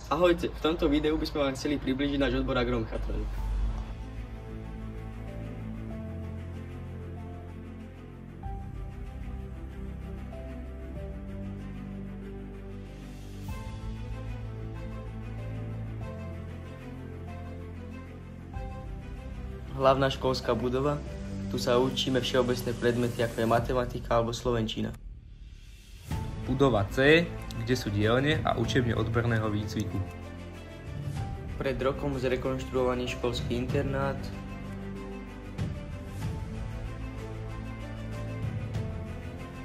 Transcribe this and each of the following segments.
Ahojte, v tomto videu by sme vám chceli približiť náš odbor agromechatronika. Hlavná školská budova. Tu sa učíme všeobecné predmety, ako je matematika alebo slovenčina. Budova C, kde sú dielne a učebne odborného výcviku. Pred rokom zrekonštruovaný školský internát.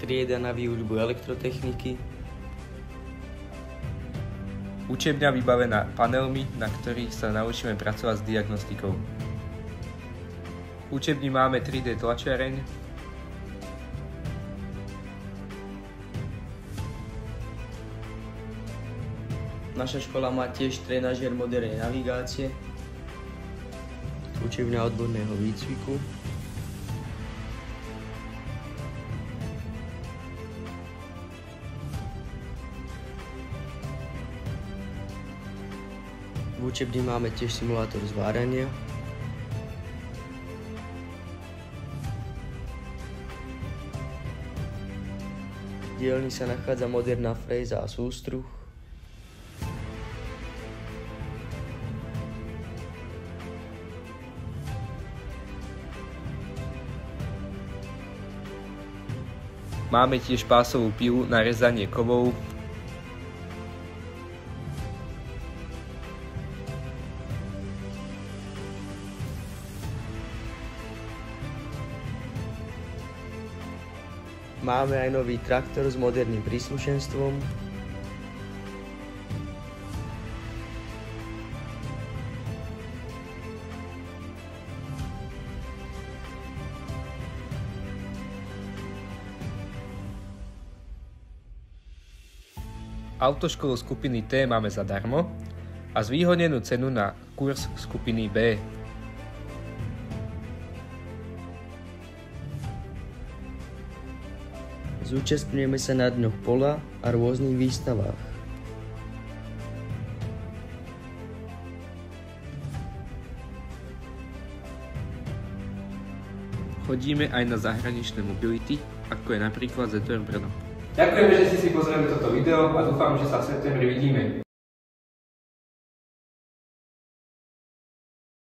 Trieda na výučbu elektrotechniky. Učebňa vybavená panelmi, na ktorých sa naučíme pracovať s diagnostikou. V učebni máme 3D tlačiareň, Naša škola má tiež trenažér modernej navigácie, učebňa odborného výcviku, v učebni máme tiež simulátor zvárania, v dielni sa nachádza moderná fréza a sústruh, máme tiež pásovú pilu na rezanie kovov, máme aj nový traktor s moderným príslušenstvom, autoškolu skupiny T máme zadarmo a zvýhodnenú cenu na kurz skupiny B. Zúčastňujeme sa na dňoch pola a rôznych výstavách. Chodíme aj na zahraničné mobility, ako je napríklad ZTR Brno. Ďakujeme, že ste si pozreli toto video a dúfam, že sa v septembri vidíme.